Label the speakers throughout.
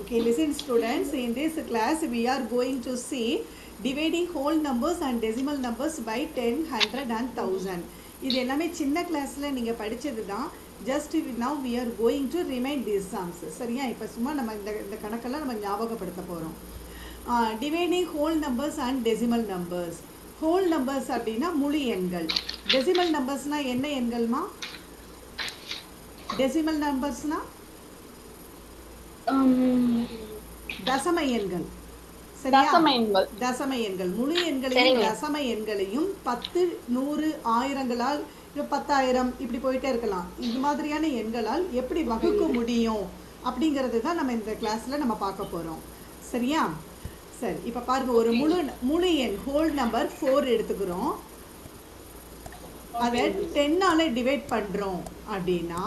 Speaker 1: Okay, listen students, in this class we are going to see dividing whole numbers and decimal numbers by 10, 100 and 1000. இது எல்லாமே சின்ன கிளாஸ்ல நீங்க படிச்சது தான். Just now we are going to remind these sums. சரியா? இப்போ சும்மா நம்ம இந்த கணக்கெல்லாம் நம்ம ஞாபகப்படுத்த போறோம். Dividing whole numbers and decimal numbers. Whole numbers அப்படினா முழு எண்கள். Decimal numbersனா என்ன எண்கள்மா? Decimal numbersனா தசம எண்கள். சரியா? தசம எண்கள். முழு எண்களையும் தசம எண்களையும் 10, 100, ஆயிரங்களால் 10,000 இப்படி போயிட்டே இருக்கலாம். இந்த மாதிரியான எண்களால் எப்படி வகுக்க முடியும் அப்படிங்கிறது தான் நம்ம இந்த கிளாஸ்ல நம்ம பார்க்க போறோம். சரியா? சரி, இப்ப பாருங்க, ஒரு முழு எண் ஹோல் நம்பர் 4 எடுத்துக்கிறோம். அதை 10ஆல டிவைட் பண்றோம் அப்படின்னா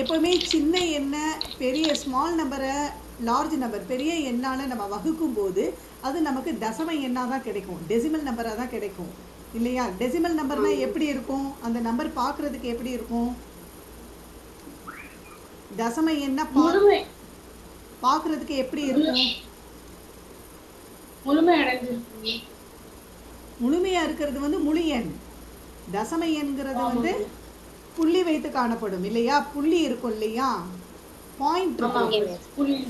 Speaker 1: எப்பவுமே சின்ன எண்ணை பெரிய ஸ்மால் நம்பரை லார்ஜ் நம்பர் பெரிய எண்ணால் நம்ம வகுக்கும் போது அது நமக்கு தசம எண்ணாக தான் கிடைக்கும், டெசிமல் நம்பராக தான் கிடைக்கும் இல்லையா? டெசிமல் நம்பர்னா எப்படி இருக்கும்? அந்த நம்பர் பார்க்கறதுக்கு எப்படி இருக்கும்? தசம எண்ணை பார்க்கறதுக்கு எப்படி இருக்கும்? முழுமையா இருக்கிறது வந்து முழு எண். தசம எண்கிறது வந்து புள்ளி வைத்து காணப்படும் இல்லையா? புள்ளி இருக்கும் இல்லையா? பாயிண்ட் இருக்கும்.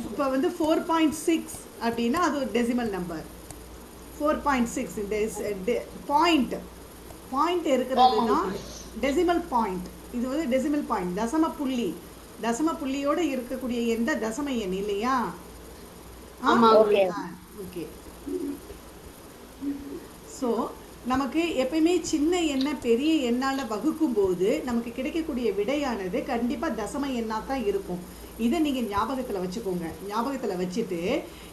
Speaker 1: இப்போ வந்து 4.6 அப்படின்னா அது ஒரு டெசிமல் நம்பர். 4.6 இந்த பாயிண்ட் இருக்கிறதுனா டெசிமல் பாயிண்ட். இது வந்து டெசிமல் பாயிண்ட், தசம புள்ளி. தசம புள்ளியோட இருக்கக்கூடிய எந்த தசம எண் இல்லையா? ஓகே. ஸோ நமக்கு எப்பயுமே சின்ன எண்ணை பெரிய எண்ணால் வகுக்கும் போது நமக்கு கிடைக்கக்கூடிய விடையானது கண்டிப்பாக தசம எண்ணாக தான் இருக்கும். இதை நீங்கள் ஞாபகத்தில் வச்சுக்கோங்க. ஞாபகத்தில் வச்சுட்டு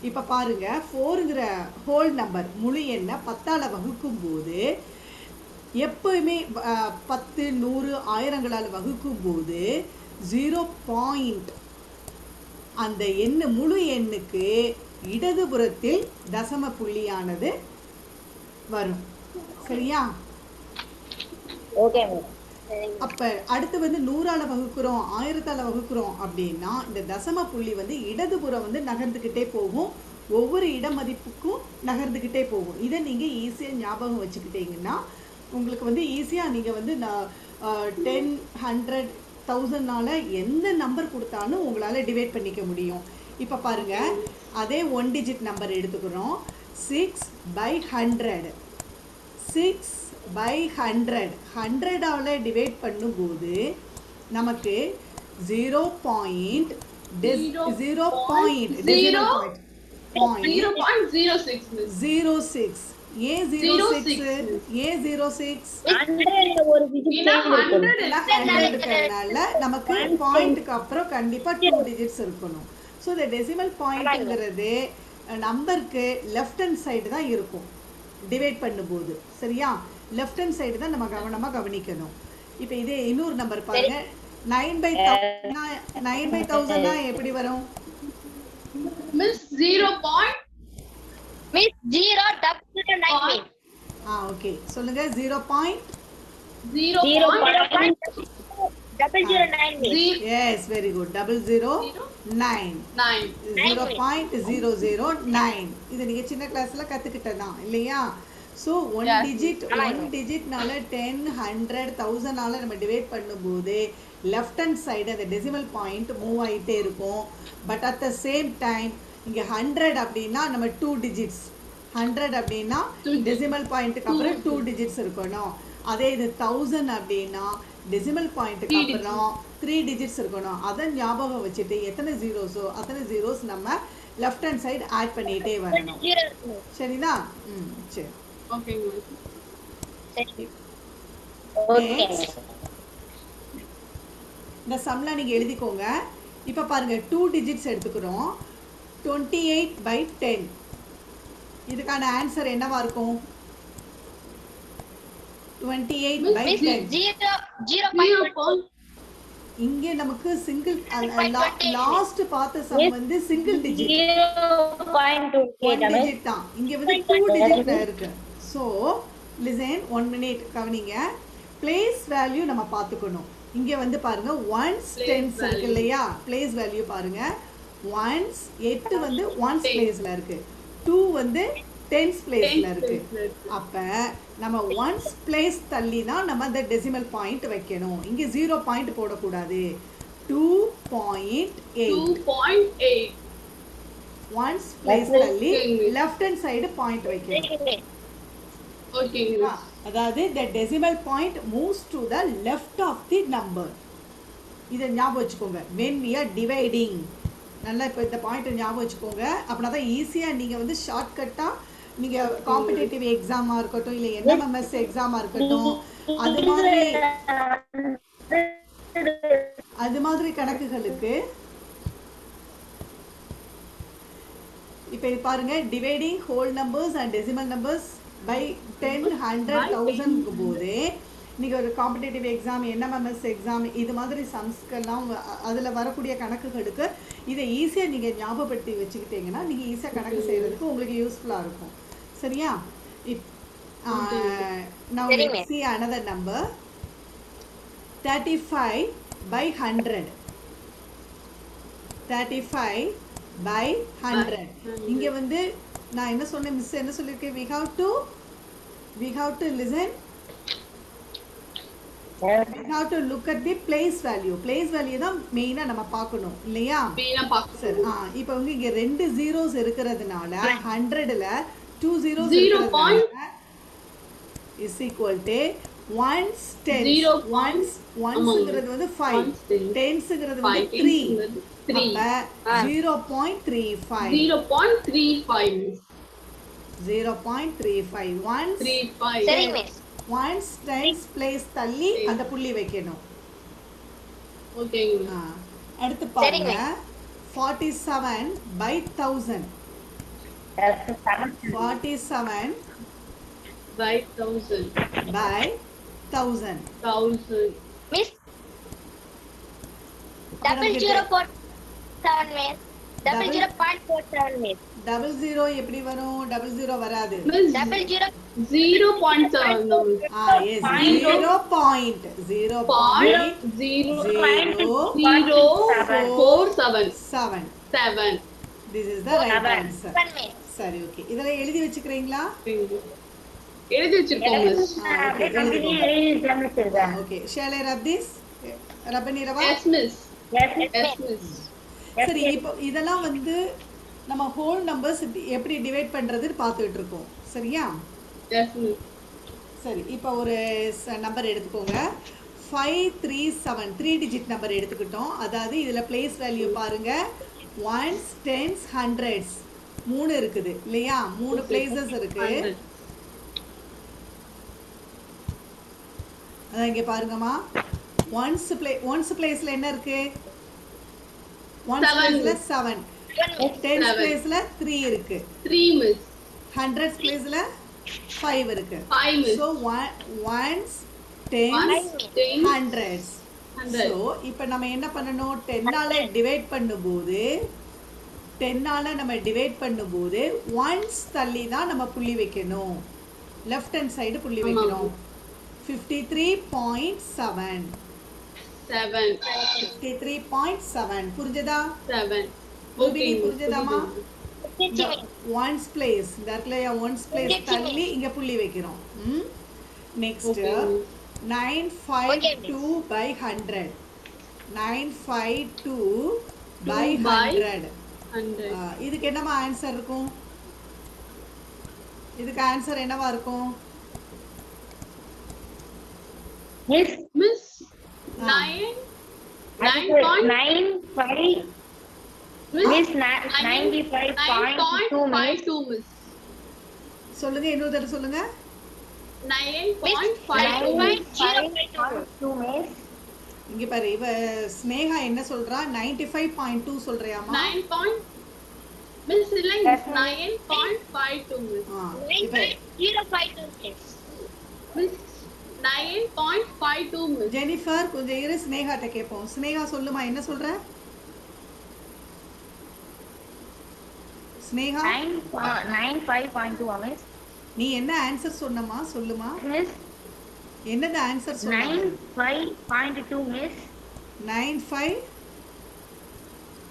Speaker 1: இப்போ பாருங்கள், 4ங்கிற ஹோல் நம்பர் முழு எண்ணை 10ஆல் வகுக்கும் போது எப்பயுமே 10, 100, ஆயிரங்களால் வகுக்கும் போது 0 பாயிண்ட் அந்த எண்ணு முழு எண்ணுக்கு இடதுபுறத்தில் தசம புள்ளியானது வரும். சரியா?
Speaker 2: ஓகே.
Speaker 1: அப்ப அடுத்து வந்து 100ஆல வகுக்கிறோம், 1000ஆல வகுக்கிறோம் அப்படின்னா இந்த தசம புள்ளி வந்து இடதுபுறம் வந்து நகர்ந்துக்கிட்டே போகும். ஒவ்வொரு இட மதிப்புக்கும் நகர்ந்துக்கிட்டே போகும். இதை நீங்க ஈஸியா ஞாபகம் வச்சுக்கிட்டீங்கன்னா உங்களுக்கு வந்து ஈஸியா நீங்க வந்து 10, 100, 1000னால எந்த நம்பர் கொடுத்தாலும் உங்களால டிவைட் பண்ணிக்க முடியும். இப்ப பாருங்க, அதே 1 டிஜிட் நம்பர் எடுத்துக்கிறோம். 6/100. 6/100 100ஆல டிவைட் பண்ணும்போது நமக்கு 0.06 ஏன் 06? ஏன் 06? 100 இருக்கறனால நமக்கு பாயிண்ட்க்கு அப்புறம் கண்டிப்பா 2 டிஜிட்ஸ் இருக்கணும். ஸோ இந்த டெசிமல் பாயிண்ட்ங்கிறது நம்பருக்கு லெஃப்ட் ஹேண்ட் சைடு தான் இருக்கும் டிவைட் பண்ணும்போது. சரியா? லெஃப்ட் ஹேண்ட் சைடு தான் நம்ம கவனமாக கவனிக்கணும். இப்போ இதே இன்னொரு நம்பர் பாருங்க, 9/1000 எப்படி வரும்? ஓகே, சொல்லுங்க. 0.009. Yes, very good. 009. 0.009. இது நீங்க சின்ன கிளாஸ்ல கத்துக்கிட்டதான் இல்லையா? ஸோ 1 டிஜிட்னால 10, 100, 1000ஆல நம்ம டிவைட் பண்ணும்போது லெஃப்ட் ஹேண்ட் சைடு அந்த டெசிமல் பாயிண்ட் மூவ் ஆகிட்டே இருக்கும். But at the same time இங்கே 100 அப்படின்னா நம்ம 2 டிஜிட்ஸ். 100 அப்படின்னா டெசிமல் பாயிண்ட்டுக்கு அப்புறம் 2 டிஜிட்ஸ் இருக்கணும். அதே இது 1000 அப்படின்னா டெசிமல் பாயிண்ட்டுக்கு அப்புறம் 3 டிஜிட்ஸ் இருக்கணும். அதை ஞாபகம் வச்சுட்டு எத்தனை ஜீரோஸோ அத்தனை ஜீரோஸ் நம்ம லெஃப்ட் ஹேண்ட் சைடு ஆட் பண்ணிட்டே வரணும். சரிதா? சரி. இந்த சம்லாம் நீங்க எழுதிக்கோங்க. இப்ப பாருங்க, 2 டிஜிட்ஸ் எடுத்துக்கிறோம். 28/10. இதுக்கான ஆன்சர் என்னவா இருக்கும்? 28/10. இங்க நமக்கு சிங்கிள் லாஸ்ட் பார்த்த சம் வந்து சிங்கிள் டிஜிட் 1 டிஜிட் தான். இங்க வந்து 2 டிஜிட்ல இருக்கு. சோ லிசன் 1 மினிட் கவனிங்க. பிளேஸ் வேல்யூ நம்ம பார்த்துக்கணும். இங்க வந்து பாருங்க 1s 10s இருக்கு இல்லையா? பிளேஸ் வேல்யூ பாருங்க ஒன்ஸ் 8 வந்து ஒன்ஸ் பிளேஸ்ல இருக்கு, 2 வந்து டென்ஸ் பிளேஸ்ல இருக்கு. அப்ப நம்ம ஒன்ஸ் பிளேஸ் தள்ளி தான் நம்ம அந்த டெசிமல் பாயிண்ட் வைக்கணும். இங்க 0 பாயிண்ட் போடக்கூடாது. 2.8 ஒன்ஸ் பிளேஸ் தள்ளி லெஃப்ட் ஹேண்ட் சைடு பாயிண்ட் வைக்கணும். அதாவது the decimal point moves to the left of the number. இதை ஞாபகம் வச்சுக்கோங்க when we are dividing. நல்லா இப்போ இந்த பாயிண்ட் ஞாபகம் வச்சுக்கோங்க. அப்படின்னா தான் ஈஸியாக நீங்கள் வந்து ஷார்ட்கட்டாக நீங்கள் காம்படிட்டிவ் எக்ஸாமாக இருக்கட்டும் இல்லை என்எம்எம்எஸ் எக்ஸாமாக இருக்கட்டும் அது மாதிரி கணக்குகளுக்கு இப்போ இது பாருங்க, dividing whole numbers and decimal numbers by 10, 100, 1000 போது நீங்கள் ஒரு காம்படிட்டிவ் எக்ஸாம் என்எம்எம்எஸ் எக்ஸாம் இது மாதிரி சம்ஸ்கெல்லாம் அதில் வரக்கூடிய கணக்குகளுக்கு இதை ஈஸியாக நீங்கள் ஞாபகப்படுத்தி வச்சுக்கிட்டீங்கன்னா நீங்கள் ஈஸியாக கணக்கு செய்கிறதுக்கு உங்களுக்கு யூஸ்ஃபுல்லாக இருக்கும். சரியா? now let's see another number. 35 by 100. 35 by 100. இங்கே வந்து நான் என்ன சொன்னேன், மிஸ் என்ன சொல்லியிருக்கேன், we have to listen, we have to look at the place value. place value தான் மெயினாக நம்ம பார்க்கணும் இல்லையா? சரி, இப்போ வந்து இங்கே 2 zeros இருக்கிறதுனால 100ல 2 zeros இருக்கிறதுனால is equal to ones tens. onesங்கிறது வந்து 5, tensங்கிறது வந்து 3. அப்ப 0.35 once tens place தள்ளி அந்த புள்ளி வைக்கணும். அடுத்து பாருங்க 47 by 1000. 47 by 1000.
Speaker 2: Miss, 0.47 miss. 0.47 miss.
Speaker 1: 00 எப்படி வரும்? 00 வராது.
Speaker 2: 0.7
Speaker 1: yes, 0.047. This is the right answer. சரி, ஓகே. இதெல்லாம் எழுதி வச்சுக்கிறீங்களா?
Speaker 3: எழுதி வச்சிருக்கோம் miss.
Speaker 1: Okay, shall I rub this? rub பண்ணிரவா?
Speaker 3: Yes miss. Yes miss.
Speaker 1: சரி, இப்போ இதெல்லாம் வந்து நம்ம ஹோல் நம்பர்ஸ் எப்படி டிவைட் பண்றதுன்னு பார்த்துட்டு இருக்கோம். சரியா?
Speaker 3: Yes miss.
Speaker 1: சரி, இப்போ ஒரு நம்பர் எடுத்துக்கோங்க. 537 3 டிஜிட் நம்பர் எடுத்துக்கிட்டோம். அதாவது இதுல பிளேஸ் வேல்யூ பாருங்க, ஒன்ஸ் டென்ஸ் ஹண்ட்ரட்ஸ் 3 இருக்குது இல்லையா? 3 பிளேசஸ் இருக்கு. அதான் இங்க பாருங்கம்மா, ஒன்ஸ் பிளேஸ்ல என்ன இருக்கு? ஒன்ஸ் பிளேஸ்ல 7, டென்ஸ் பிளேஸ்ல 3 இருக்கு.
Speaker 3: 3 மிஸ்.
Speaker 1: ஹண்ட்ரட்ஸ் பிளேஸ்ல 5 இருக்கு.
Speaker 3: 5 miss.
Speaker 1: So once tense hundreds. So இப்போ நம்ம என்ன பண்ணணும், 10 ஆல டிவைட் பண்ணும்போது 10 ஆல நம்ம டிவைட் பண்ணும்போது ஒன்ஸ் தள்ளி தான் நம்ம புள்ளி வைக்கணும். லெஃப்ட் ஹேண்ட் சைடு புள்ளி வைக்கணும். 53.7. 53.7 புரிஞ்சதா?
Speaker 3: 7.
Speaker 1: ஓகே, புரிஞ்சதாமா? ஒன்ஸ் பிளேஸ் இந்த இடத்துல ஒன்ஸ் பிளேஸ் தள்ளி இங்க புள்ளி வைக்கிறோம். Next 952 by 100. 952 by 100. இதுக்கு என்னமா ஆன்சர் இருக்கும்? இதுக்கு ஆன்சர் என்னவா இருக்கும்?
Speaker 3: Miss 9.95 miss 95.2 miss.
Speaker 1: சொல்லுங்க, இன்னொரு தடவை சொல்லுங்க.
Speaker 3: 9.52 மிஸ்.
Speaker 1: இங்க பாரு, இவ ஸ்னேகா என்ன சொல்றா? 95.2 சொல்றியாமா?
Speaker 3: 9. மிஸ் இல்ல, 9.52 மிஸ்.
Speaker 1: இப்ப
Speaker 2: 0.52 மிஸ்.
Speaker 3: Miss 9.52 miss.
Speaker 1: ஜெனிஃபர் கொஞ்சம் இரு, ஸ்னேகாட்ட கேட்போம். ஸ்னேகா சொல்லுமா, என்ன சொல்ற? ஸ்னேகா
Speaker 2: 95.2 மிஸ்.
Speaker 1: நீ என்ன ஆன்சர் சொன்னமா? சொல்லுமா,
Speaker 2: மிஸ்
Speaker 1: என்னது ஆன்சர் சொன்ன?
Speaker 2: 95.2 மிஸ்.
Speaker 1: 95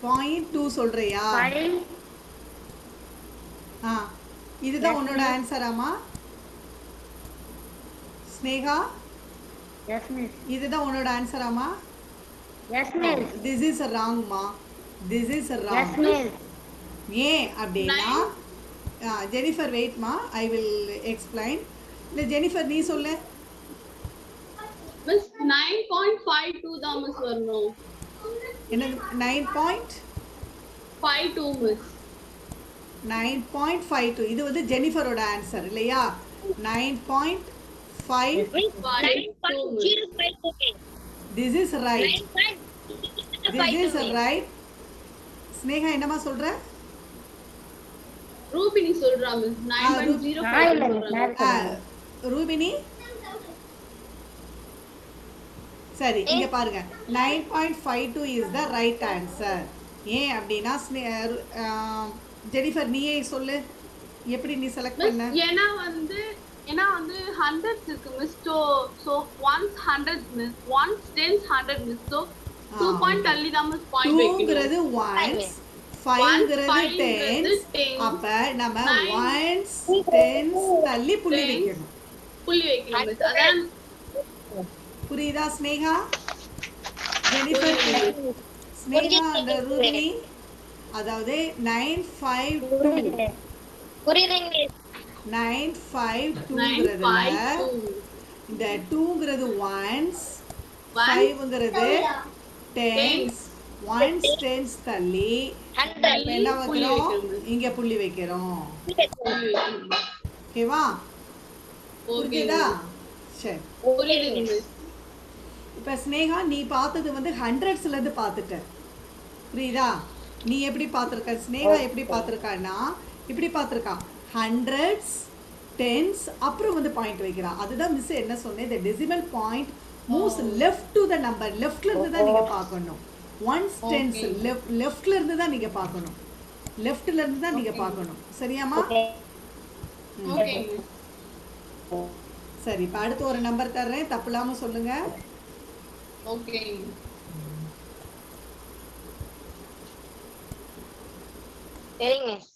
Speaker 1: 0.2 சொல்றியா
Speaker 2: 5.
Speaker 1: ஆ இதுதான் உன்னோட ஆன்சராமா ஸ்னேகா
Speaker 2: Yes, miss.
Speaker 1: இதுதான் உன்னோட ஆன்சராமா
Speaker 2: Yes, miss.
Speaker 1: திஸ் இஸ் ராங்மா this is
Speaker 2: Yes,
Speaker 1: wrong
Speaker 2: miss.
Speaker 1: ஏன் அப்படின்னா ஜெனிஃபர் வெயிட்மா ஐ வில் எக்ஸ்பிளைன் இல்லை ஜெனிஃபர் நீ சொல்லு
Speaker 3: Miss 9.52 தான் மிஸ் வரணும்.
Speaker 1: என்னது
Speaker 3: 52 மிஸ்.
Speaker 1: 9.52 இது வந்து ஜெனிஃபரோட ஆன்சர் இல்லையா 9.5
Speaker 2: Miss, 9.052, miss.
Speaker 1: This is right
Speaker 2: 9.052,
Speaker 1: this is
Speaker 2: miss.
Speaker 1: Right Sneha என்னமா சொல்ற
Speaker 3: ரூபினி சொல்றா மிஸ் 9.05 சொல்றாங்க.
Speaker 1: ரூபினி சரி இங்க பாருங்க 9.52 இஸ் த ரைட் ஆன்சர் ஏன் அப்படின்னா ஜெனிஃபர் நீயே சொல்லு எப்படி நீ செலக்ட்
Speaker 3: மிஸ்
Speaker 1: பண்ண
Speaker 3: ஏன்னா வந்து 100 இருக்கு miss so once 100 miss once tens 100 miss so 2 point தள்ளி தான் மிஸ் பாயிண்ட் வைக்கணும்.
Speaker 1: 2ங்கிறது once 5ங்கிறது
Speaker 3: Once, 5
Speaker 1: tens
Speaker 3: tens.
Speaker 1: அப்ப நம்ம
Speaker 3: Nine.
Speaker 1: once tens தள்ளி புள்ளி
Speaker 3: Tens.
Speaker 1: வைக்கணும்
Speaker 3: புள்ளி வைக்கணும் மிஸ் அதான்
Speaker 1: புரியுதா ஸ்னேகா ஜெனிஃபர் ஸ்னேகா அந்த ரூபினி அதாவது 952
Speaker 2: புரியுதுங்க மிஸ்.
Speaker 1: 952ங்கிறதுல
Speaker 3: 952
Speaker 1: இந்த 2ங்கிறது once
Speaker 3: One.
Speaker 1: 5ங்கிறது tens once tens தள்ளி
Speaker 2: 100.
Speaker 1: இப்ப என்ன
Speaker 3: புள்ளி
Speaker 1: வைக்கிறோம்
Speaker 3: வைக்கணும்.
Speaker 1: இங்க புள்ளி வைக்கிறோம்
Speaker 3: புள்ளி வைக்கணும்.
Speaker 1: ஓகேவா
Speaker 3: ஓகே
Speaker 1: புரியுதா சரி
Speaker 3: புரியுது மிஸ்.
Speaker 1: இப்ப ஸ்னேகா நீ பார்த்தது வந்து ஹண்ட்ரட்ஸ்ல இருந்து பார்த்துட்ட புரியுதா நீ எப்படி பார்த்துருக்க ஸ்னேகா எப்படி பார்த்துருக்கான்னா இப்படி பார்த்துருக்கா ஹண்ட்ரட்ஸ் டென்ஸ் அப்புறம் வந்து பாயிண்ட் வைக்கிறான் அதுதான் மிஸ் என்ன சொன்னேன் இந்த decimal point moves left to the number லெஃப்ட்ல இருந்து தான் நீங்க பார்க்கணும் ஒன்ஸ் டென்ஸ் லெஃப்ட்ல இருந்து தான் நீங்க பார்க்கணும் லெஃப்ட்ல இருந்து தான் நீங்க பார்க்கணும் சரியாமா
Speaker 3: ஓகே மிஸ்.
Speaker 1: சரி இப்போ அடுத்து ஒரு நம்பர் தர்றேன் தப்பு இல்லாம சொல்லுங்க
Speaker 3: ஓகே
Speaker 2: சரிங்க மிஸ்.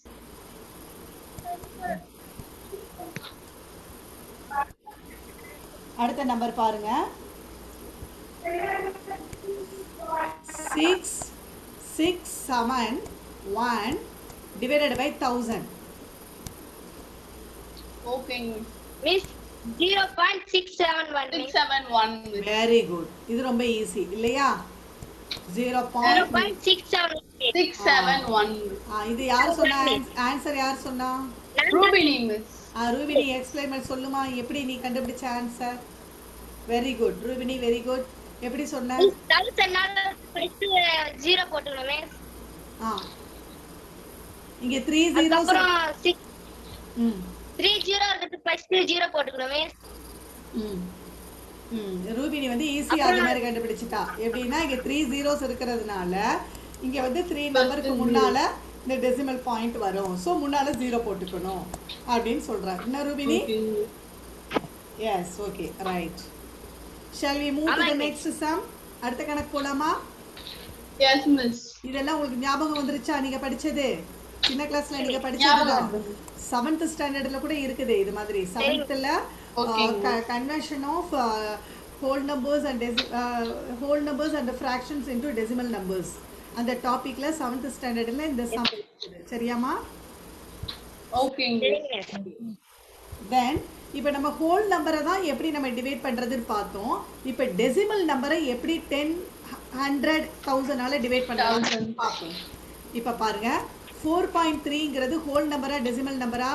Speaker 1: அடுத்த நம்பர் பாருங்க 6,671 divided by 1000
Speaker 3: okay miss.
Speaker 2: Miss 0.671 miss.
Speaker 3: 671 miss.
Speaker 1: Very good இது ரொம்ப ஈஸி இல்லையா 0.6
Speaker 2: 0.671 மிஸ்.
Speaker 3: 671 மிஸ்.
Speaker 1: இது யார் சொன்னா ஆன்சர் யார் சொன்னா
Speaker 3: ரூபினி மிஸ்.
Speaker 1: ரூபினி எக்ஸ்பிளைன் பண்ணி சொல்லுமா எப்படி நீ கண்டுபிடிச்ச answer very good Rubini very good எப்படி சொன்ன
Speaker 2: மிஸ் 1000 நால ஃபர்ஸ்ட் 0 போட்டுறோம் மிஸ்.
Speaker 1: இங்க 3 zeros
Speaker 2: அப்புறம் 6
Speaker 1: ம்
Speaker 2: 3 0 இருக்கிறது ஃபர்ஸ்ட் 0 போட்டுறோம் மிஸ்.
Speaker 1: ம் ம் ரூபினி வந்து ஈஸியா அது மாதிரி கண்டுபிடிச்சிட்டா எப்படின்னா இங்க 3 zeros இருக்கிறதுனால இங்க வந்து 3 நம்பருக்கு முன்னால இந்த டெசிமல் பாயிண்ட் வரும் சோ முன்னால 0 போட்டுக்கணும் அப்படினு சொல்றாங்க என்ன Rubini S okay right shall we move to the next sum அடுத்த கணக்கு போலாமா
Speaker 3: எஸ் மிஸ்.
Speaker 1: இதெல்லாம் உங்களுக்கு ஞாபகம் வந்துருச்சா நீங்க படிச்சது சின்ன கிளாஸ்ல நீங்க படிச்சதுதான் 7th ஸ்டாண்டர்ட்ல கூட இருக்குது இது மாதிரி 7thல conversion of whole numbers and fractions into decimal numbers அந்த டாபிக்ல 7th ஸ்டாண்டர்ட்ல இந்த சம் சரியாமா
Speaker 3: ஓகே மிஸ்.
Speaker 1: தென் இப்போ நம்ம ஹோல் நம்பரை தான் எப்படி நம்ம டிவைட் பண்றதுன்னு பார்த்தோம் இப்போ டெசிமல் நம்பரை எப்படி 10 100 1000 ஆல டிவைட் பண்ணலாம்னு பார்ப்போம் இப்போ பாருங்க 4.3ங்கிறது ஹோல் நம்பரா டெசிமல் நம்பரா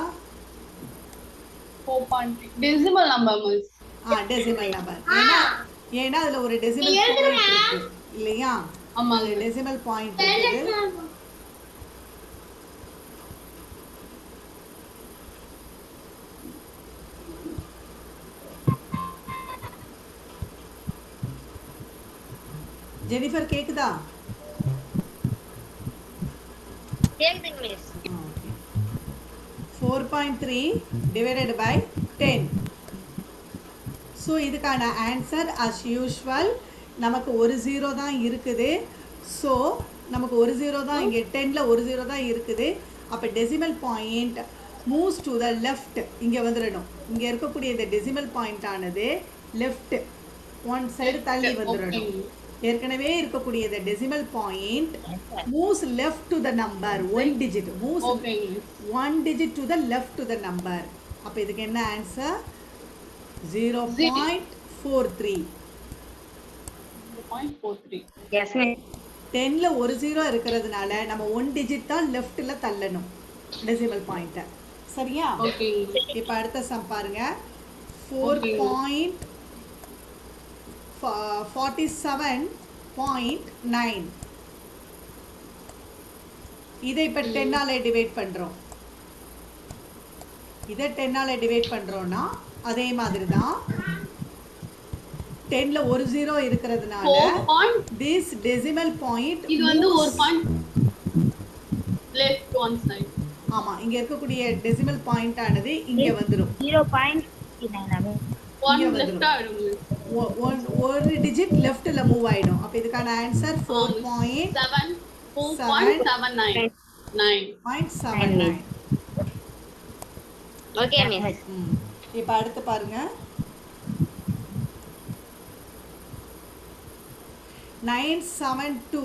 Speaker 3: 4.3 decimal number miss.
Speaker 1: Decimal number ஏன்னா அதுல ஒரு டெசிமல் பாயிண்ட் இருக்கு இல்லையா
Speaker 3: ஆமா
Speaker 1: டெசிமல் பாயிண்ட் இருக்குது ஜெனிஃபர் கேக்குதா
Speaker 2: கேக்குதுங்க மிஸ்.
Speaker 1: 4.3 divided by 10 ஸோ இதுக்கான ஆன்சர் as usual நமக்கு ஒரு 0 தான் இருக்குது ஸோ நமக்கு ஒரு ஜீரோ தான் இங்கே 10ல் ஒரு ஜீரோ தான் இருக்குது. அப்போ decimal point moves to the left, இங்கே வந்துடணும். இங்கே இருக்கக்கூடிய இந்த டெசிமல் பாயிண்ட் ஆனது லெஃப்ட் ஒன் சைடு தள்ளி வந்துடணும். ஏற்கனவே இருக்கக்கூடிய இந்த decimal point moves left to the number, one digit moves one digit to the left to the number. அப்போ இதுக்கு என்ன ஆன்சர்? 0.43. 10ல் ஒரு ஜீரோ இருக்கிறதுனால நம்ம ஒன் டிஜிட் தான் லெஃப்டில் தள்ளணும் டெசிமல் பாயிண்ட்டை. சரியா? இப்போ அடுத்த சம் பாருங்க. 4.47.9. இதை இப்போ 10ஆல் டிவைட் பண்ணுறோம். இதை 10ஆல் டிவைட் பண்ணுறோன்னா அதே மாதிரி தான் 10ல் ஒரு ஜீரோ இருக்கிறதுனால this decimal point
Speaker 3: இது வந்து ஒரு பாயிண்ட் லெஃப்ட் ஒன் சைடு.
Speaker 1: ஆமா, இங்க இருக்கக்கூடிய டெசிமல் பாயிண்ட் ஆனது இங்க வந்துரும்.
Speaker 2: 0.9
Speaker 3: ஒன் லெஃப்ட் ஆயிடும்.
Speaker 1: ஒரு டிஜிட் லெஃப்ட்ல மூவ் ஆயிடும். அப்ப இதுக்கான ஆன்சர் 4.79.
Speaker 2: Okay miss.
Speaker 1: இப்ப அடுத்து பாருங்க. 972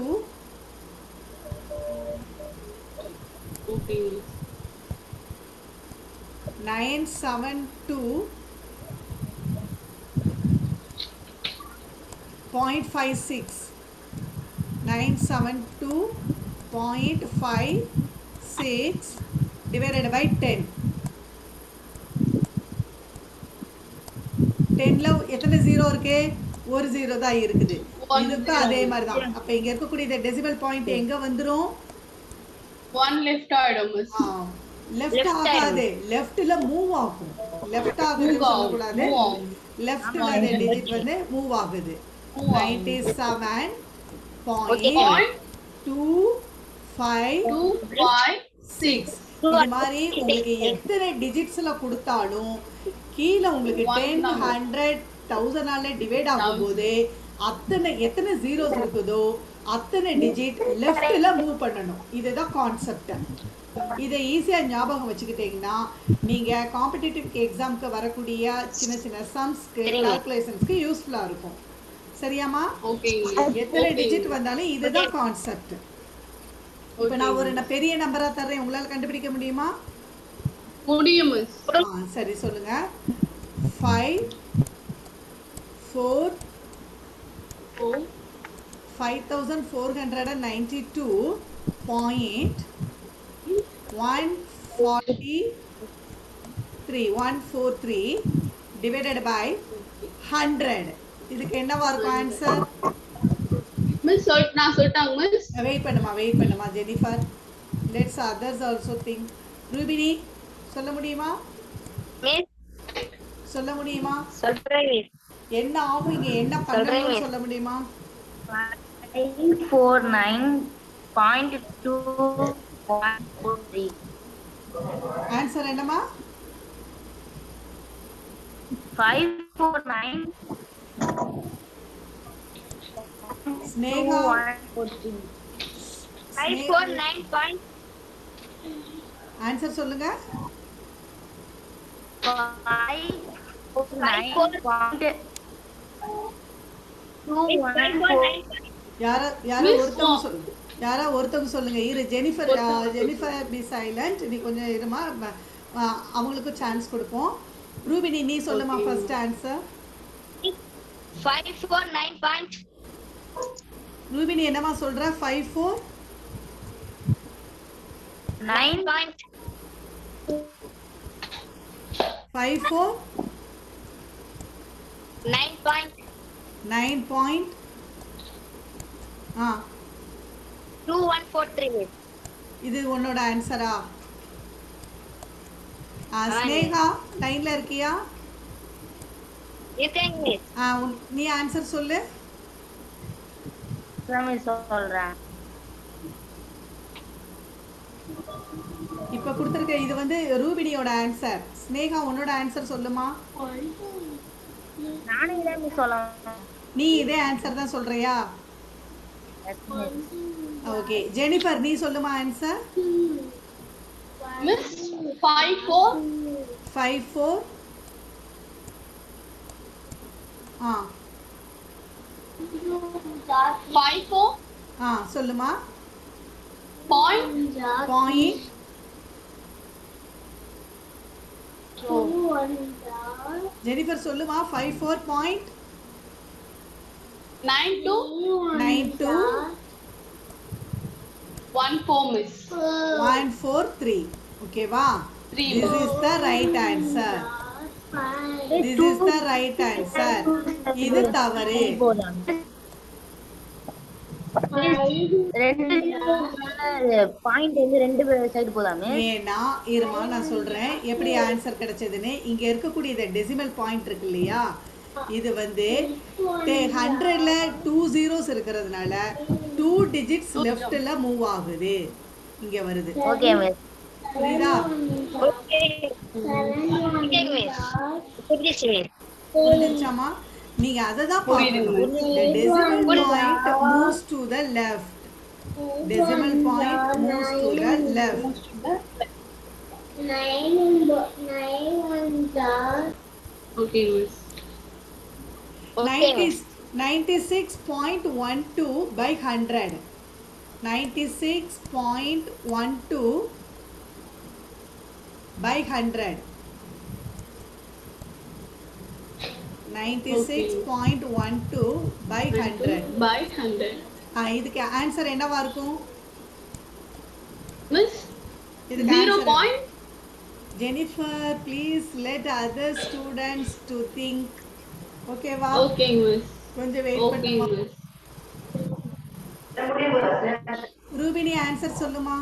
Speaker 1: 972.56 972.56 divided by 10. 10ல எத்தனை ஜீரோ இருக்கு? ஒரு ஜீரோ தான் இருக்குது. இதுக்கு அதே மாதிரி தான். அப்ப இங்க இருக்கக்கூடிய இந்த டெசிமல் பாயிண்ட் எங்க வந்துரும்?
Speaker 3: ஒன் லெஃப்ட் ஆயிடும் மிஸ்.
Speaker 1: லெஃப்ட் ஆகாது, லெஃப்ட்ல மூவ் ஆகும். லெஃப்ட் ஆகுதுன்னு சொல்ல கூடாது. லெஃப்ட்ல அந்த டிஜிட் வந்து மூவ் ஆகுது. 97.256. இது மாதிரி உங்களுக்கு எத்தனை டிஜிட்ஸ்ல கொடுத்தாலும் கீழே உங்களுக்கு 10, 100, 1000ஆல டிவைட் ஆகும்போது எத்தனை ஜீரோஸ் இருக்குதோ அத்தனை டிஜிட் லெஃப்ட்ல மூவ் பண்ணணும். இதுதான் கான்செப்ட். இதை ஈஸியாக ஞாபகம் வச்சுக்கிட்டீங்கன்னா நீங்கள் காம்படிட்டிவ் எக்ஸாமுக்கு வரக்கூடிய சின்ன சின்ன சம்ஸ்க்கு கால்குலேஷன்ஸ்க்கு யூஸ்ஃபுல்லாக இருக்கும். சரியாம்மா? எத்தனை டிஜிட் வந்தாலும் இதுதான் கான்செப்ட். இப்போ நான் ஒரு பெரிய நம்பராக தர்றேன், உங்களால் கண்டுபிடிக்க முடியுமா?
Speaker 3: முடியும்.
Speaker 1: சரி சொல்லுங்க. 5 4 5492.143 divided by 100. இதுக்கு என்னவா இருக்கும் ஆன்சர்?
Speaker 3: மிஸ் நான் சொல்லிட்டாங்க மிஸ்.
Speaker 1: வெயிட் பண்ணுமா Jennifer. Let's others also think. Rubini சொல்ல முடியுமா?
Speaker 2: மிஸ்
Speaker 1: சொல்ல முடியுமா?
Speaker 2: சொல்றேன் மிஸ்.
Speaker 1: என்ன ஆகும் இங்க, என்ன பண்ணனும்னு சொல்ல முடியுமா?
Speaker 2: 549.2143.
Speaker 1: ஆன்சர் என்னமா?
Speaker 2: 549.
Speaker 1: ஸ்னேகா
Speaker 2: 549.
Speaker 1: ஆன்சர் சொல்லுங்க.
Speaker 2: 549.214.
Speaker 1: யாரா ஒருத்தவங்க சொல்லுங்க. இரு ஜெனிஃபர் பி சைலண்ட். நீ கொஞ்சம் இருமா, அவங்களுக்கு சான்ஸ் கொடுப்போம். ரூபினி நீ சொல்லுமா ஃபர்ஸ்ட் ஆன்சர்.
Speaker 2: 549.
Speaker 1: ரூபினி என்னமா சொல்ற?
Speaker 2: 549. 2143.
Speaker 1: இது உன்னோட ஆன்சரா? ஸ்னேகா லைன்ல இருக்கியா? நீ ஆன்சர் சொல்லு.
Speaker 2: சொல்றேன்.
Speaker 1: இப்ப கொடுத்திருக்க இது வந்து ரூபினியோட ஆன்சர். ஸ்னேகா உன்னோட ஆன்சர் சொல்லுமா.
Speaker 2: நானே இதே சொல்லணும்.
Speaker 1: நீ இதே ஆன்சர் தான் சொல்றியா? ஓகே ஜெனிஃபர் நீ சொல்லுமா ஆன்சர்.
Speaker 3: மிஸ் 5 4
Speaker 1: 5 4 ஆ
Speaker 3: 5 4
Speaker 1: சொல்லுமா.
Speaker 3: பாயிண்ட்
Speaker 1: பாயிண்ட் ஜெனிஃபர் சொல்லுமா. 5 4 பாயிண்ட்
Speaker 3: 92 1 4 மிஸ்
Speaker 1: 1 4 3 ஓகேவா.
Speaker 3: 3
Speaker 1: This is the right answer. This is the right answer. இது தவறு.
Speaker 4: பாயிண்ட் வந்து ரெண்டு சைடு போதாமே.
Speaker 1: ஏன்னா இருமா நான் சொல்றேன் எப்படி ஆன்சர் கிடைச்சதுன்னு. இங்க இருக்கக்கூடிய இந்த டெசிமல் பாயிண்ட் இருக்கு இல்லையா, இது வந்து 100ல 2 zeros இருக்கிறதுனால 2 digits leftல மூவ் ஆகுது, இங்க வருது.
Speaker 4: Okay miss.
Speaker 1: புரியுதா?
Speaker 2: ஓகே மிஸ்
Speaker 1: புரிஞ்சுச்சாமா? நீங்க அதை தான் பார்க்கணும். The decimal point moves to the left. Decimal point moves to the left.
Speaker 2: 9
Speaker 3: okay miss
Speaker 1: 96.12 by 100. 96.12 by 100. 96.12 by 100.
Speaker 3: by 100
Speaker 1: இதுக்கு ஆன்சர் என்னவா இருக்கும்?
Speaker 3: மிஸ்
Speaker 1: இதுக்கு
Speaker 3: 0
Speaker 1: answer-
Speaker 3: point
Speaker 1: Jennifer, please let other students to think. ஓகேவா?
Speaker 3: ஓகே மிஸ்
Speaker 1: கொஞ்சம் wait
Speaker 3: okay
Speaker 1: பண்ணுமா.
Speaker 3: Miss
Speaker 1: Rubini answer சொல்லுமா.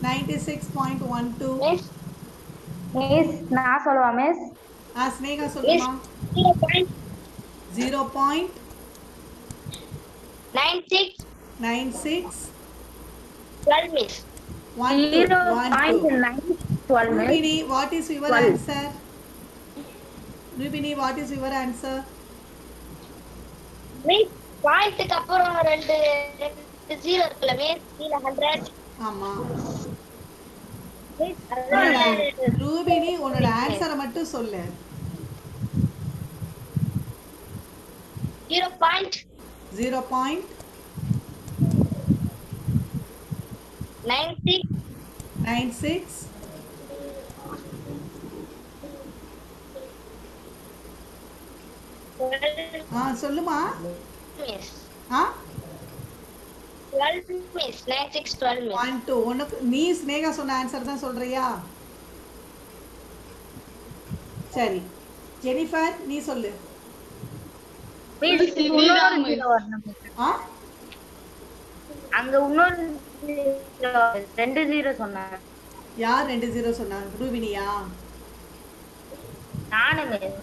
Speaker 1: 96.12.
Speaker 2: Miss
Speaker 4: miss நான் சொல்லவா மிஸ்?
Speaker 1: ஸ்னேகா சொல்லுமா.
Speaker 2: 0.96
Speaker 1: 0.96
Speaker 2: 12 miss
Speaker 1: 12.
Speaker 4: 0.912 miss.
Speaker 1: Rubini, what is your
Speaker 4: 12.
Speaker 1: answer? Rubini, what is your answer?
Speaker 2: Miss பாயிண்ட்க்கு அப்புறம் ரெண்டு ஜீரோ இருக்குல்ல மிஸ் கீழ 100
Speaker 1: ஆமா.
Speaker 2: மிஸ் அதான்
Speaker 1: ரூபினி உன்னோட ஆன்சரை மட்டும் சொல்லு.
Speaker 2: 0.96
Speaker 1: 0.96 சொல்லுமா.
Speaker 2: மிஸ்
Speaker 1: ஆ
Speaker 2: 12 மிஸ் 96 12 மிஸ்
Speaker 1: 1 2 உனக்கு நீ ஸ்னேகா சொன்ன ஆன்சர் தான் சொல்றியா? சரி ஜெனிஃபர் நீ சொல்லு.
Speaker 4: மிஸ் இன்னொரு ஜீரோ வரணும் மிஸ்.
Speaker 1: ஆ
Speaker 4: அங்க இன்னொரு zero, ரெண்டு ஜீரோ சொன்னாங்க.
Speaker 1: யார் 2 0 சொன்னாங்க? ரூபினியா?
Speaker 4: நானு மிஸ்.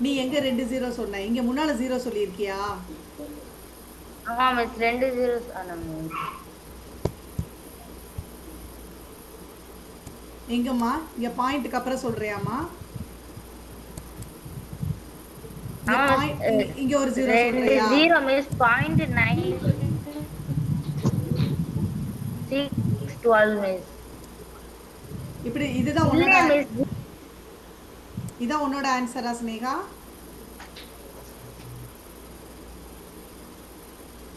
Speaker 1: நீ எங்க 2 0 சொன்ன? இங்க முன்னால 0 சொல்லியிருக்கியா?
Speaker 4: ஆமா மிஸ் ரெண்டு ஜீரோ சொன்னாங்க மிஸ்.
Speaker 1: எங்கம்மா? இங்க பாயிண்ட்க்கு அப்புறம் சொல்றியாமா? இங்க ஒரு 0
Speaker 4: ரெண்டு
Speaker 1: சொல்றியா?
Speaker 4: Zero miss. Point 9612 miss.
Speaker 1: இப்படி இதுதான்
Speaker 4: இல்ல
Speaker 1: உன்னோட
Speaker 4: மிஸ்.
Speaker 1: இதான் உன்னோட ஆன்சரா ஸ்னேகா?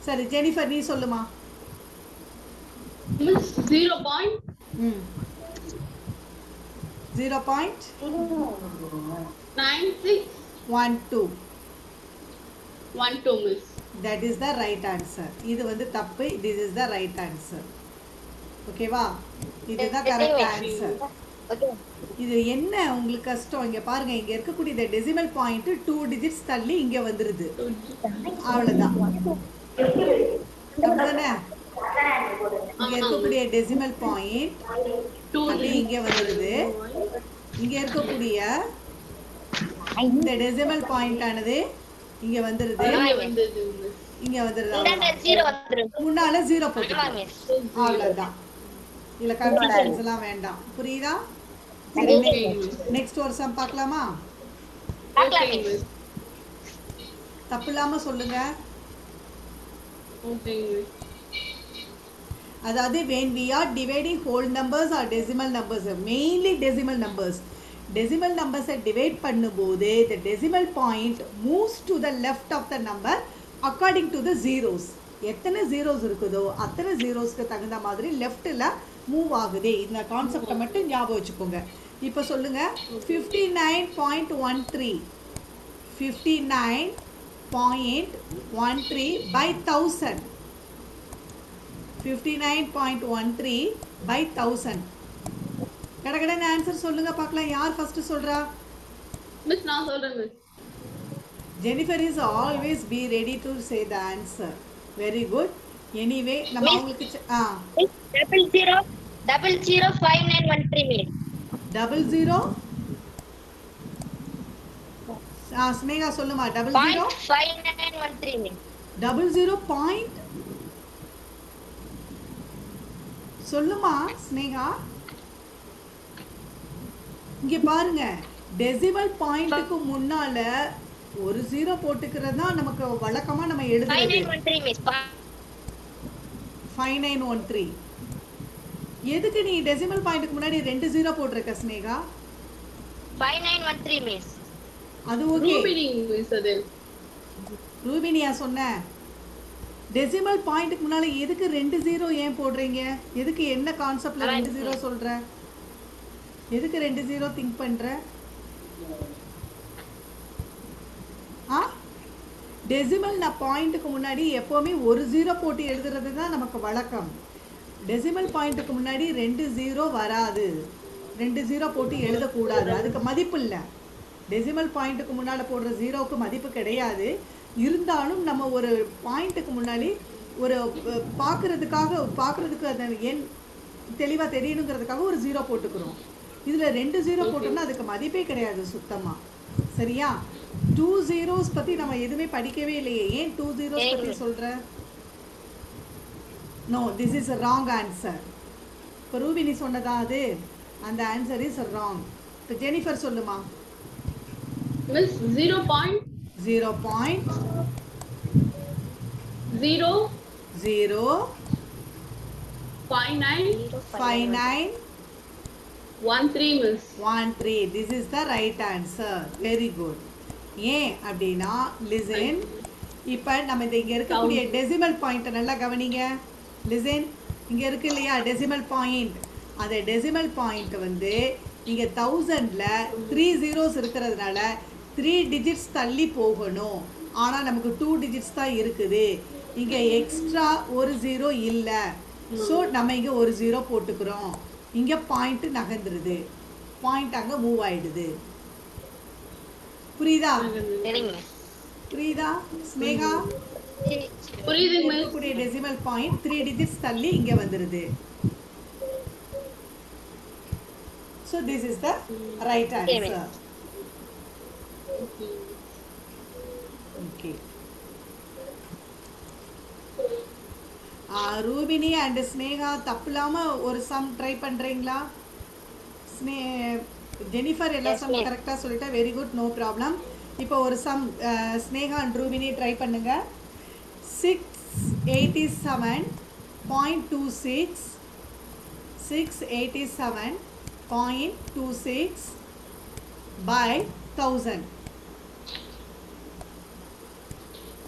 Speaker 1: சரி ஜெனிஃபர் நீ சொல்லுமா.
Speaker 3: Miss 0 point
Speaker 1: 0.9612.
Speaker 3: 12 miss
Speaker 1: That is the right answer. இது வந்து தப்பு. This is the right answer. ஓகேவா? இதுதான் கரெக்ட் ஆன்சர்.
Speaker 2: ஓகே
Speaker 1: இது என்ன உங்களுக்கு கஷ்டம்? இங்க பாருங்க, இங்க இருக்கக்கூடிய இந்த டெசிமல் பாயிண்ட் 2 digits தள்ளி இங்க வந்துருது. அவ்வளவுதான். அப்படிதானே? இங்க இருக்கக்கூடிய டெசிமல் பாயிண்ட்
Speaker 3: 2
Speaker 1: அப்படி இங்க வந்துருது. இங்க இருக்கக்கூடிய இந்த டெசிமல் பாயிண்ட் ஆனது இங்க வந்துருது.
Speaker 3: வந்தது மிஸ்
Speaker 1: இங்க வந்துருது.
Speaker 2: இந்த
Speaker 1: அவ்வளவுதான்.
Speaker 2: ஜீரோ வந்துரும்
Speaker 1: முன்னால 0
Speaker 2: ஆமா
Speaker 1: போட்டுக்கலாம்.
Speaker 2: மிஸ்
Speaker 1: அவ்வளவுதான். இதுல கன்ஃபியூஷன்ஸ் எல்லாம் வேண்டாம். புரியுதா?
Speaker 3: ஓகே மிஸ்
Speaker 1: நெக்ஸ்ட் ஒரு சம் பார்க்கலாமா?
Speaker 2: பார்க்கலாம்
Speaker 3: ஓகே
Speaker 2: மிஸ்
Speaker 3: மிஸ்
Speaker 1: தப்பு இல்லாம சொல்லுங்க.
Speaker 3: ஓகே மிஸ்
Speaker 1: அதாவது when we are dividing whole numbers or decimal numbers, mainly decimal numbers, decimal numbers divide பண்ணும்போது the decimal point moves to the left of the number according to the zeros. எத்தனை zeros இருக்குதோ அத்தனை zeroஸ்க்கு தகுந்த மாதிரி லெஃப்ட்டில் move ஆகுது. இந்த கான்செப்டை மட்டும் ஞாபகம் வச்சுக்கோங்க. இப்போ சொல்லுங்க 59.13 59.13 by 1000 59.13 by 1000. கடகடன்னு ஆன்சர் சொல்லுங்க பார்க்கலாம். யார் ஃபர்ஸ்ட் சொல்றா?
Speaker 3: மிஸ் நான் சொல்றேன் miss.
Speaker 1: Jennifer is always be ready to say the answer. Very good. Anyway, நம்ம உங்களுக்கு
Speaker 2: 00005913 மிஸ்.
Speaker 1: 00 ஸ்னேகா சொல்லுமா 00
Speaker 2: 5913 மிஸ்.
Speaker 1: 00 பாயிண்ட் சொல்லுமா ஸ்னேகா. இங்க பாருங்க, டெசிமல் பாயிண்ட்க்கு முன்னால ஒரு ஜீரோ போட்டுக்கிறது தான் நமக்கு வழக்கமா நம்ம எழுதுறது.
Speaker 2: 5913 மிஸ்.
Speaker 1: 5913. எதுக்கு நீ டெசிமல் பாயிண்ட்க்கு முன்னாடி ரெண்டு ஜீரோ போட்டுருக்க ஸ்னேகா?
Speaker 2: 5913 மிஸ்.
Speaker 1: அது ஓகே.
Speaker 3: ரூபினி மிஸ் அது.
Speaker 1: ரூபினியா சொன்ன டெசிமல் பாயிண்ட்க்கு முன்னால எதுக்கு ரெண்டு ஜீரோ ஏன் போடுறீங்க? எதுக்கு என்ன கான்செப்ட்ல ரெண்டு ஜீரோ சொல்ற? எதுக்கு ரெண்டு ஜீரோ திங்க் பண்ற? டெசிமல் பாயிண்ட்டுக்கு முன்னாடி எப்போவுமே ஒரு ஜீரோ போட்டு எழுதுறது தான் நமக்கு வழக்கம். டெசிமல் பாயிண்ட்டுக்கு முன்னாடி ரெண்டு ஜீரோ வராது. ரெண்டு ஜீரோ போட்டு எழுதக்கூடாது, அதுக்கு மதிப்பு இல்லை. டெசிமல் பாயிண்ட்டுக்கு முன்னால் போடுற ஜீரோவுக்கு மதிப்பு கிடையாது. இருந்தாலும் நம்ம ஒரு பாயிண்ட்டுக்கு முன்னாடி ஒரு பார்க்குறதுக்கு அந்த எண் தெளிவாக தெரியணுங்கிறதுக்காக ஒரு ஜீரோ போட்டுக்கிறோம். இதில் ரெண்டு ஜீரோ போட்டோம்னா அதுக்கு மதிப்பே கிடையாது சுத்தமாக. சரியா? 2 zeros பற்றி நம்ம எதுவுமே படிக்கவே இல்லையே. ஏன் 2 zeros பற்றி சொல்கிற? No, this is wrong answer. இப்போ ரூபினி சொன்னதா அது? அந்த ஆன்சர் இஸ் ராங். இப்போ ஜெனிஃபர் சொல்லுமா.
Speaker 3: Miss 0.0 5913 miss.
Speaker 1: 13. This is the right answer. Very good. ஏன் அப்படின்னா லிசன், இப்போ நம்ம இந்த இங்கே இருக்கக்கூடிய டெசிமல் பாயிண்ட்டை நல்லா கவனிங்க. லிசன், இங்கே இருக்கு இல்லையா டெசிமல் பாயிண்ட். அந்த டெசிமல் பாயிண்ட் வந்து இங்கே 1000ல் 3 zeros இருக்கிறதுனால 3 digits தள்ளி போகணும். ஆனால் நமக்கு 2 digits தான் இருக்குது. இங்கே எக்ஸ்ட்ரா ஒரு ஜீரோ இல்லை. ஸோ நம்ம இங்கே ஒரு ஜீரோ போட்டுக்கிறோம். இங்கே பாயிண்ட் நகர்ந்துருது, பாயிண்ட் அங்கே மூவ் ஆயிடுது. புரியுதா? புரியுதா ஸ்னேகா?
Speaker 3: புரியுது மிஸ்.
Speaker 1: இருக்கக்கூடிய டெசிமல் பாயிண்ட் 3 digits தள்ளி இங்கே வந்துருது. So this is the right answer. Okay. Rubini and Sneha தப்பில்லாம ஒரு சம் ட்ரை பண்றீங்களா? ஜெனிஃபர் எல்லா சம் கரெக்டாக சொல்லிட்டா வெரி குட், நோ ப்ராப்ளம். இப்போ ஒரு sum Sneha and Rubini try பண்ணுங்க. 687.26 687.26 by 1000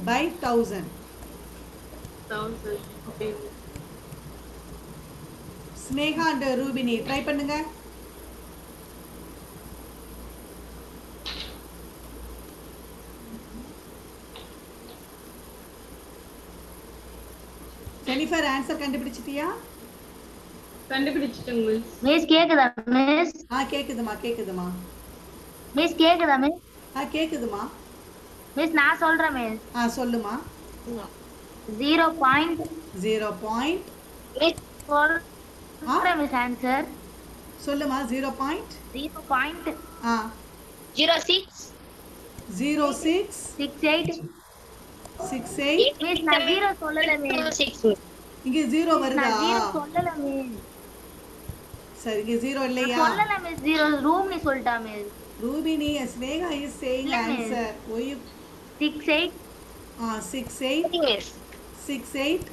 Speaker 1: by 1000.
Speaker 3: Okay.
Speaker 1: Sneha and Rubini try பண்ணுங்க. ஜெனிஃபர் ஆன்சர் கண்டுபிடிச்சிட்டியா?
Speaker 3: கண்டுபிடிச்சிட்டேன் மிஸ்.
Speaker 4: மிஸ் கேக்குதா மிஸ்?
Speaker 1: கேக்குதுமா கேக்குதுமா.
Speaker 4: மிஸ் கேக்குதா மிஸ்?
Speaker 1: கேக்குதுமா.
Speaker 4: மிஸ் நான் சொல்றேன் மிஸ்.
Speaker 1: சொல்லுமா.
Speaker 4: 0.
Speaker 1: 0.
Speaker 2: மிஸ்
Speaker 4: சொல்றேன் மிஸ் ஆன்சர்.
Speaker 1: சொல்லுமா. 0.
Speaker 2: 06
Speaker 1: 06
Speaker 4: 68
Speaker 1: 68.
Speaker 4: மிஸ் நான் 0 சொல்லல மிஸ்.
Speaker 1: இங்க 0 வருதா?
Speaker 4: நான் 0 சொல்லல மிஸ்.
Speaker 1: சரி, இங்க 0 இல்லையா?
Speaker 4: சொல்லல மிஸ். 0 ரூம் நீ சொல்லிட்டா miss.
Speaker 1: Rubini, Snehha is saying answer. Why you
Speaker 4: 68
Speaker 1: 68
Speaker 2: miss.
Speaker 1: 68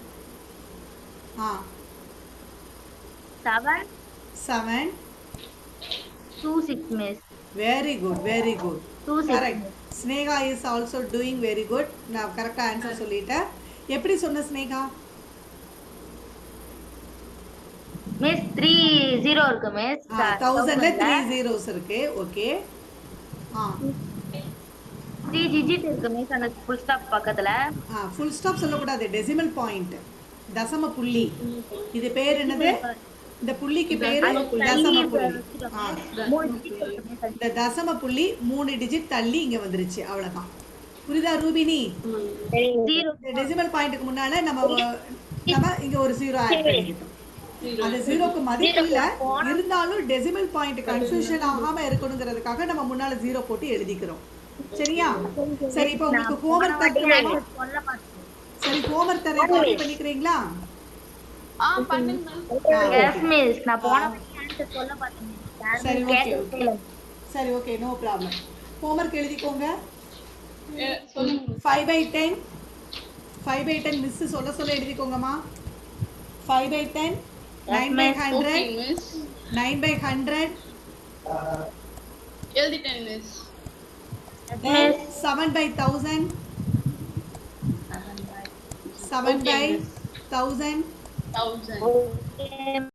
Speaker 4: 7
Speaker 1: 7.
Speaker 4: 2 6 miss.
Speaker 1: Very good, very good.
Speaker 4: 2 6
Speaker 1: Correct. Sneha is also doing very good. நான் கரெக்டாக ஆன்சர் சொல்லிட்டேன். எப்படி சொன்ன ஸ்னேகா?
Speaker 4: மிஸ் 3 0 இருக்கு மிஸ்.
Speaker 1: 1000ல 3 zeros இருக்கு. ஓகே.
Speaker 4: 3 digit இருக்கு மிஸ் அந்த full stop பக்கத்துல.
Speaker 1: ஃபுல் ஸ்டாப் சொல்லக்கூடாது. Decimal point. தசம புள்ளி. இது பேர் என்னது? இந்த புள்ளிக்கு பேரு தசம புள்ளி. இந்த தசம புள்ளி 3 டிஜிட் தள்ளி இங்க வந்துருச்சு. அவ்வளவுதான். புரியுதா ரூபினி? டெசிமல் பாயிண்ட்க்கு முன்னால நம்ம இங்க ஒரு 0 ஆட் பண்ணிக்கிட்டோம். அந்த 0க்கு மதிப்பு இல்ல, இருந்தாலும் டெசிமல் பாயிண்ட் கன்ஃபியூஷன் ஆகாம இருக்கணும்ங்கிறதுக்காக நம்ம முன்னால 0 போட்டு எழுதிக்கிறோம். சரியா? சரி, இப்போ உங்களுக்கு ஹோம்வொர்க் தரேன். சரி, ஹோம்வொர்க் தரேன். காப்பி பண்ணிக்கிறீங்களா?
Speaker 3: பண்ணுங்க
Speaker 4: எஸ் மிஸ் நான் போன ஆன்சர் சொல்ல பார்த்தேன்.
Speaker 1: சரி, ஓகே. சரி, ஓகே, நோ ப்ராப்ளம். ஹோம்வொர்க் எழுதிக்கோங்க.
Speaker 3: சொல்லுங்க
Speaker 1: 5/10 5/10 மிஸ் சொல்ல எழுதிக்கோங்கம்மா. 5/10 9/100
Speaker 3: மிஸ்
Speaker 1: 9/100
Speaker 3: எழுதிட்டேன் மிஸ்.
Speaker 1: then 7/1000 7/1000
Speaker 3: 1000